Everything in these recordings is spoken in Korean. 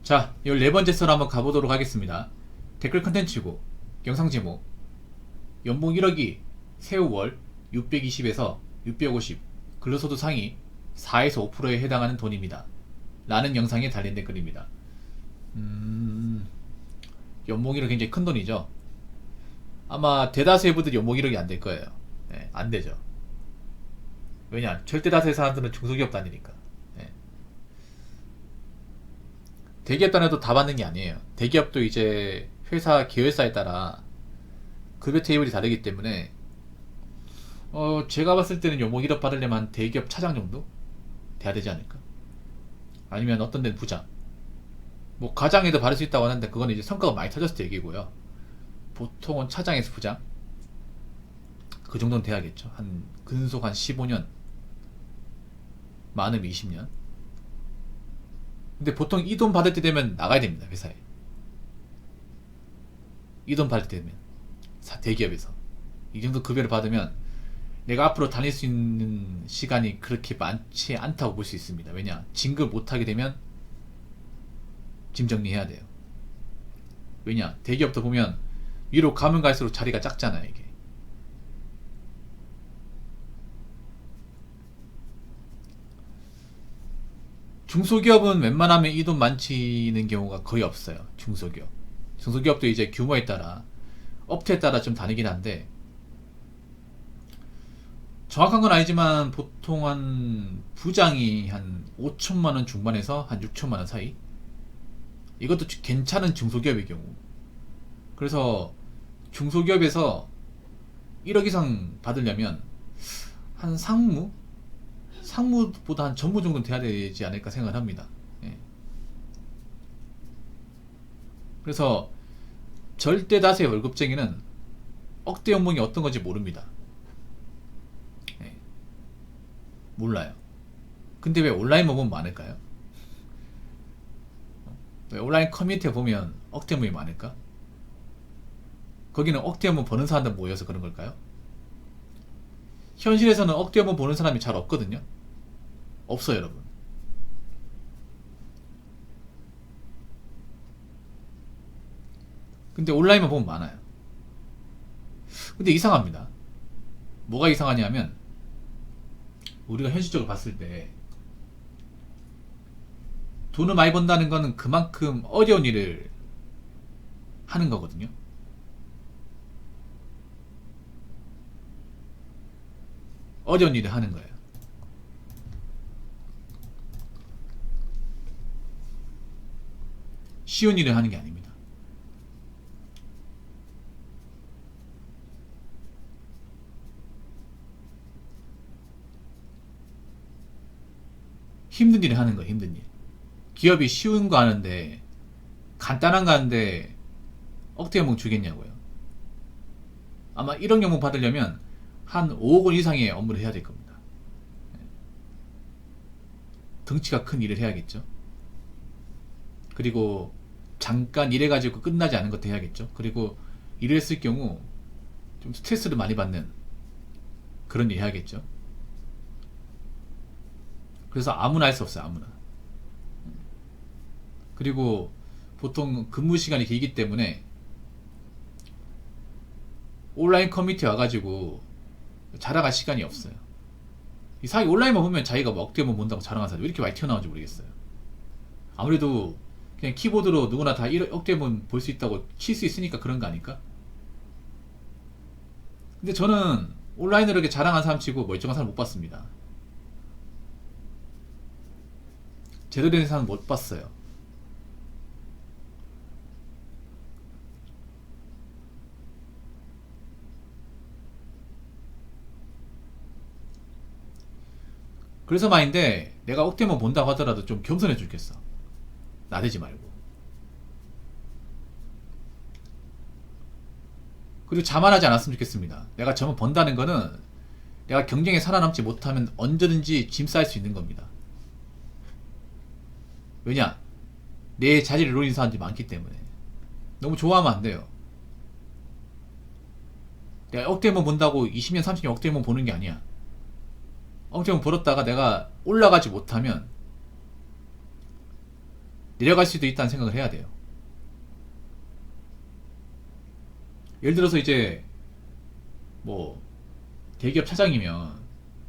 자, 14번째 썰 한번 가보도록 하겠습니다. 댓글 컨텐츠고, 영상 제목, 연봉 1억이 세후월 620에서 650, 근로소득 상위 4에서 5%에 해당하는 돈입니다. 라는 영상에 달린 댓글입니다. 연봉 1억 굉장히 큰 돈이죠. 아마 대다수의 분들이 연봉 1억이 안 될 거예요. 네, 안 되죠. 왜냐? 절대 다수의 사람들은 중소기업 다니니까. 네. 대기업 단위도 다 받는 게 아니에요. 대기업도 이제 회사 계열사에 따라 급여 테이블이 다르기 때문에 제가 봤을 때는 연봉 1억 받으려면 한 대기업 차장 정도 돼야 되지 않을까? 아니면 어떤 데는 부장. 뭐 과장에도 받을 수 있다고 하는데 그건 이제 성과가 많이 터졌을 때 얘기고요. 보통은 차장에서 부장 그 정도는 돼야겠죠. 한 근속 한 15년, 많으면 20년. 근데 보통 이 돈 받을 때 되면 나가야 됩니다, 회사에. 이 돈 받을 때 되면 대기업에서 이 정도 급여를 받으면 내가 앞으로 다닐 수 있는 시간이 그렇게 많지 않다고 볼 수 있습니다. 왜냐? 진급 못하게 되면 짐 정리해야 돼요. 왜냐? 대기업도 보면 위로 가면 갈수록 자리가 작잖아요, 이게. 중소기업은 웬만하면 이 돈 많치는 경우가 거의 없어요. 중소기업도 이제 규모에 따라 업체에 따라 좀 다르긴 한데 정확한 건 아니지만 보통 한 부장이 한 5천만원 중반에서 한 6천만원 사이, 이것도 괜찮은 중소기업의 경우. 그래서 중소기업에서 1억 이상 받으려면 한 상무보다 한 전무 정도는 돼야 되지 않을까 생각을 합니다. 예. 그래서 절대 다수의 월급쟁이는 억대 연봉이 어떤 건지 모릅니다. 예. 몰라요. 근데 왜 온라인 모범 많을까요? 왜 온라인 커뮤니티에 보면 억대 연봉이 많을까? 거기는 억대 연봉 버는 사람들 모여서 그런 걸까요? 현실에서는 억대 연봉 버는 사람이 잘 없거든요. 없어요, 여러분. 근데 온라인만 보면 많아요. 근데 이상합니다. 뭐가 이상하냐면 우리가 현실적으로 봤을 때 돈을 많이 번다는 거는 그만큼 어려운 일을 하는 거거든요. 어려운 일을 하는 거예요. 쉬운 일을 하는 게 아닙니다. 힘든 일을 하는 거예요. 힘든 일. 기업이 쉬운 거 하는데, 간단한 거 하는데 억대 연봉 주겠냐고요. 아마 1억 연봉 받으려면 한 5억 원 이상의 업무를 해야 될 겁니다. 덩치가 큰 일을 해야겠죠. 그리고 잠깐 일해가지고 끝나지 않은 것도 해야겠죠. 그리고 일을 했을 경우 좀 스트레스를 많이 받는 그런 일 해야겠죠. 그래서 아무나 할 수 없어요. 아무나. 그리고 보통 근무 시간이 길기 때문에 온라인 커뮤니티 와가지고 자랑할 시간이 없어요. 이 사기 온라인만 보면 자기가 뭐 억대만 본다고 자랑하는 사람이 왜 이렇게 많이 튀어나오는지 모르겠어요. 아무래도 그냥 키보드로 누구나 다 1억 억대면 볼 수 있다고 칠 수 있으니까 그런 거 아닐까? 근데 저는 온라인으로 이렇게 자랑한 사람 치고 멀쩡한 사람 못 봤습니다. 제대로 된 사람 못 봤어요. 그래서 말인데 내가 억대만 본다고 하더라도 좀 겸손해 줄겠어. 나대지 말고. 그리고 자만하지 않았으면 좋겠습니다. 내가 저만 번다는 거는 내가 경쟁에 살아남지 못하면 언제든지 짐 쌓일 수 있는 겁니다. 왜냐? 내 자리를 노리는 사람들이 많기 때문에. 너무 좋아하면 안 돼요. 내가 억대만 본다고 20년 30년 억대만 보는 게 아니야. 억대만 벌었다가 내가 올라가지 못하면 내려갈 수도 있다는 생각을 해야 돼요. 예를 들어서 이제 뭐 대기업 차장이면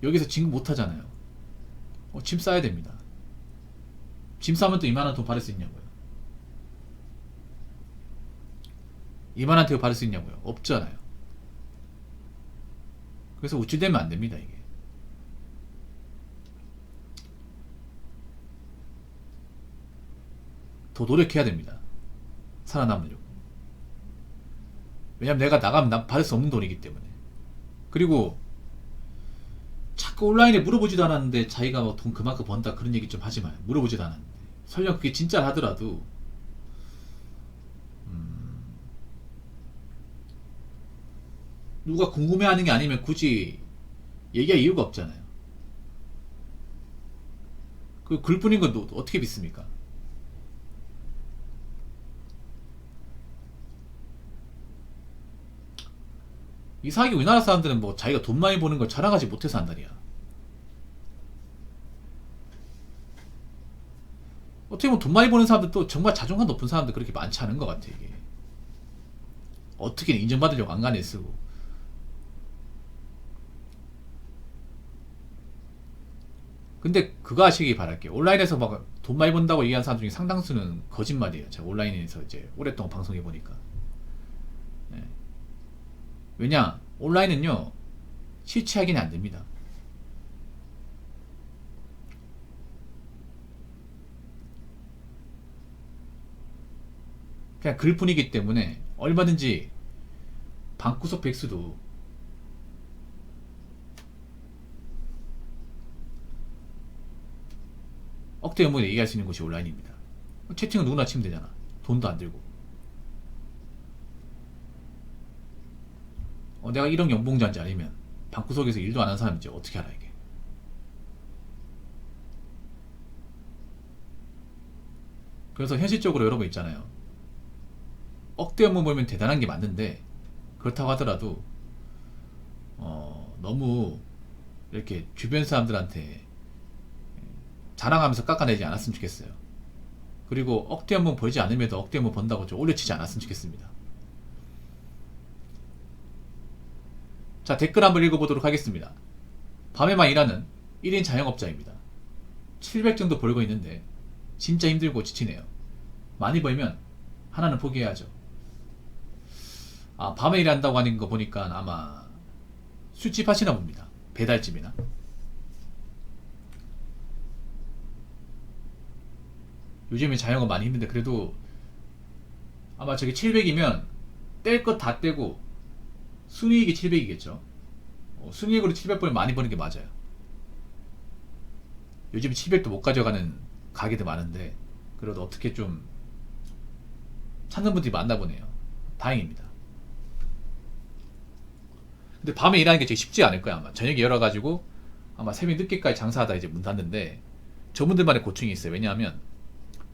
여기서 진급 못 하잖아요. 짐 싸야 됩니다. 짐 싸면 또 이만한 돈 받을 수 있냐고요. 이만한 대우 받을 수 있냐고요. 없잖아요. 그래서 우쭐대면 안 됩니다, 이게. 더 노력해야 됩니다. 살아남으려고. 왜냐면 내가 나가면 받을 수 없는 돈이기 때문에. 그리고 자꾸 온라인에 물어보지도 않았는데 자기가 뭐 돈 그만큼 번다 그런 얘기 좀 하지 마요. 물어보지도 않았는데. 설령 그게 진짜 하더라도 누가 궁금해하는 게 아니면 굳이 얘기할 이유가 없잖아요. 그 글뿐인 건 어떻게 믿습니까? 이상하게 우리나라 사람들은 뭐 자기가 돈 많이 버는 걸 자랑하지 못해서 한다니야. 어떻게 보면 돈 많이 버는 사람들도 정말 자존감 높은 사람들 그렇게 많지 않은 것 같아, 이게. 어떻게든 인정받으려고 안간에 쓰고. 근데 그거 아시기 바랄게요. 온라인에서 막 돈 많이 번다고 얘기하는 사람 중에 상당수는 거짓말이에요. 제가 온라인에서 이제 오랫동안 방송해 보니까. 네. 왜냐, 온라인은요 실체 확인이 안 됩니다. 그냥 글뿐이기 때문에 얼마든지 방구석 백수도 억대 연봉에 얘기할 수 있는 곳이 온라인입니다. 채팅은 누구나 치면 되잖아. 돈도 안 들고. 내가 1억 연봉자인지 아니면 방구석에서 일도 안 하는 사람인지 어떻게 알아, 이게. 그래서 현실적으로 여러분 있잖아요. 억대 연봉 벌면 대단한 게 맞는데, 그렇다고 하더라도 너무 이렇게 주변 사람들한테 자랑하면서 깎아내지 않았으면 좋겠어요. 그리고 억대 연봉 벌지 않음에도 억대 연봉 번다고 좀 올려치지 않았으면 좋겠습니다. 자, 댓글 한번 읽어보도록 하겠습니다. 밤에만 일하는 1인 자영업자입니다. 700 정도 벌고 있는데 진짜 힘들고 지치네요. 많이 벌면 하나는 포기해야죠. 밤에 일한다고 하는 거 보니까 아마 술집 하시나 봅니다. 배달집이나. 요즘에 자영업 많이 힘든데 그래도 아마 저기 700이면 뗄 것 다 떼고 순이익이 700이겠죠. 순이익으로 700 벌면 많이 버는 게 맞아요. 요즘 700도 못 가져가는 가게도 많은데 그래도 어떻게 좀 찾는 분들이 많나 보네요. 다행입니다. 근데 밤에 일하는 게 되게 쉽지 않을 거야. 아마 저녁에 열어가지고 아마 새벽 늦게까지 장사하다 이제 문 닫는데 저분들만의 고충이 있어요. 왜냐하면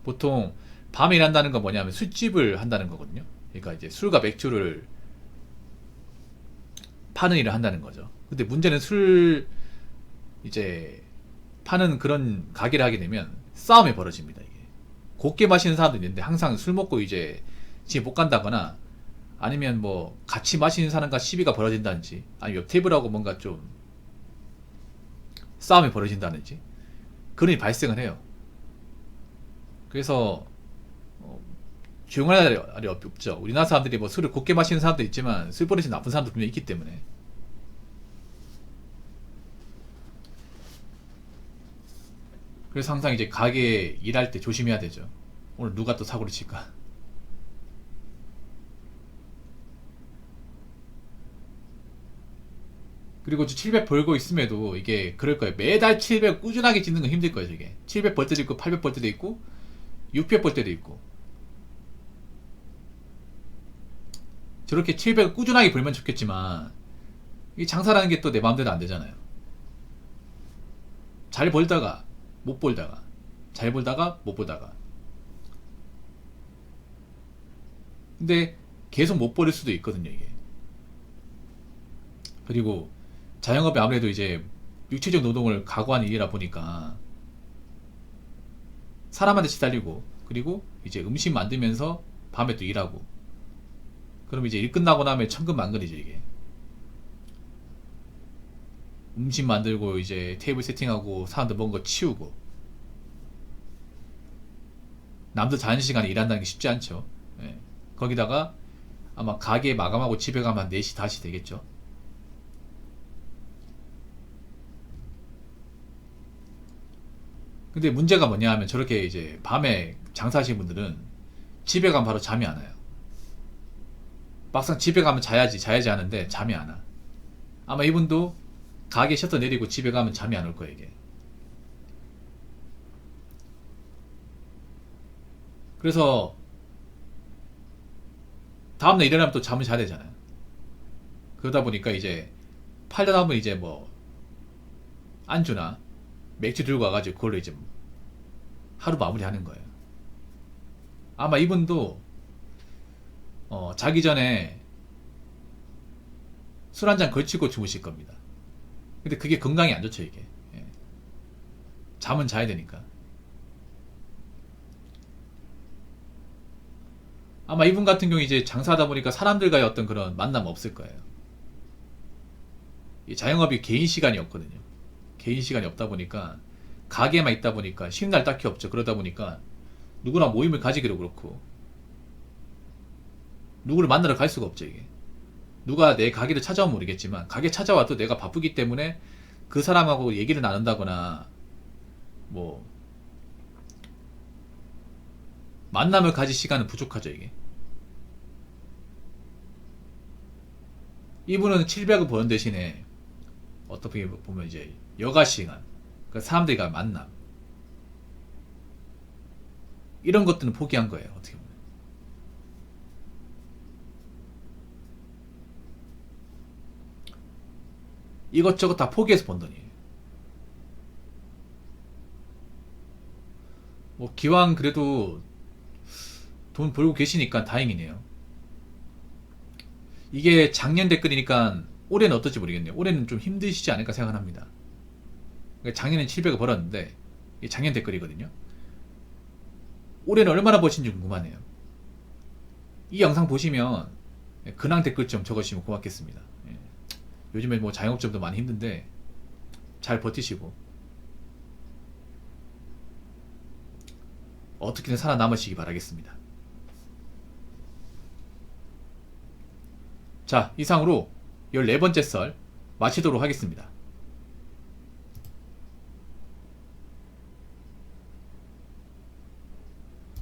보통 밤에 일한다는 건 뭐냐면 술집을 한다는 거거든요. 그러니까 이제 술과 맥주를 파는 일을 한다는 거죠. 근데 문제는 술 이제 파는 그런 가게를 하게 되면 싸움이 벌어집니다. 이게 곱게 마시는 사람도 있는데 항상 술 먹고 이제 집에 못 간다거나 아니면 뭐 같이 마시는 사람과 시비가 벌어진다든지 아니면 옆 테이블하고 뭔가 좀 싸움이 벌어진다든지 그런 일이 발생을 해요. 그래서 조용할 날이 없죠. 우리나라 사람들이 뭐 술을 곱게 마시는 사람도 있지만 술 버릇이 나쁜 사람도 분명히 있기 때문에. 그래서 항상 이제 가게 일할 때 조심해야 되죠. 오늘 누가 또 사고를 칠까. 그리고 700 벌고 있음에도 이게 그럴 거예요. 매달 700 꾸준하게 짓는 건 힘들 거예요. 이게 700 벌 때도 있고 800 벌 때도 있고 600 벌 때도 있고. 저렇게 700을 꾸준하게 벌면 좋겠지만 이 장사라는 게 또 내 마음대로 안 되잖아요. 잘 벌다가 못 벌다가 잘 벌다가 못 벌다가. 근데 계속 못 벌일 수도 있거든요, 이게. 그리고 자영업이 아무래도 이제 육체적 노동을 각오한 일이라 보니까 사람한테 시달리고 그리고 이제 음식 만들면서 밤에 또 일하고. 그럼 이제 일 끝나고 나면 천근만근이죠 이게. 음식 만들고 이제 테이블 세팅하고 사람들 먹은 거 치우고. 남들 자는 시간에 일한다는 게 쉽지 않죠. 예. 거기다가 아마 가게 마감하고 집에 가면 한 4시 다시 되겠죠. 근데 문제가 뭐냐 하면 저렇게 이제 밤에 장사하시는 분들은 집에 가면 바로 잠이 안 와요. 막상 집에 가면 자야지 하는데 잠이 안 와. 아마 이분도 가게 셔터 내리고 집에 가면 잠이 안 올 거예요 이게. 그래서 다음날 일어나면 또 잠을 자야 되잖아요. 그러다 보니까 이제 팔다 보면 이제 뭐 안주나 맥주 들고 와가지고 그걸로 이제 하루 마무리하는 거예요. 아마 이분도 자기 전에 술 한 잔 걸치고 주무실 겁니다. 근데 그게 건강에 안 좋죠 이게. 예. 잠은 자야 되니까. 아마 이분 같은 경우 이제 장사하다 보니까 사람들과의 어떤 그런 만남 없을 거예요. 이 자영업이 개인 시간이 없거든요. 개인 시간이 없다 보니까 가게만 있다 보니까 쉬는 날 딱히 없죠. 그러다 보니까 누구나 모임을 가지기도 그렇고 누구를 만나러 갈 수가 없죠 이게. 누가 내 가게를 찾아오면 모르겠지만 가게 찾아와도 내가 바쁘기 때문에 그 사람하고 얘기를 나눈다거나 뭐 만남을 가질 시간은 부족하죠 이게. 이분은 700을 버는 대신에 어떻게 보면 이제 여가 시간, 그러니까 사람들과 만남 이런 것들은 포기한 거예요 어떻게 보면. 이것저것 다 포기해서 번 돈이에요. 뭐 기왕 그래도 돈 벌고 계시니까 다행이네요. 이게 작년 댓글이니까 올해는 어떨지 모르겠네요. 올해는 좀 힘드시지 않을까 생각합니다. 그러니까 작년엔 700을 벌었는데 이게 작년 댓글이거든요. 올해는 얼마나 버신지 궁금하네요. 이 영상 보시면 근황 댓글 좀 적어주시면 고맙겠습니다. 예. 요즘에 뭐 자영업자도 많이 힘든데 잘 버티시고 어떻게든 살아남으시기 바라겠습니다. 자, 이상으로 14번째 썰 마치도록 하겠습니다.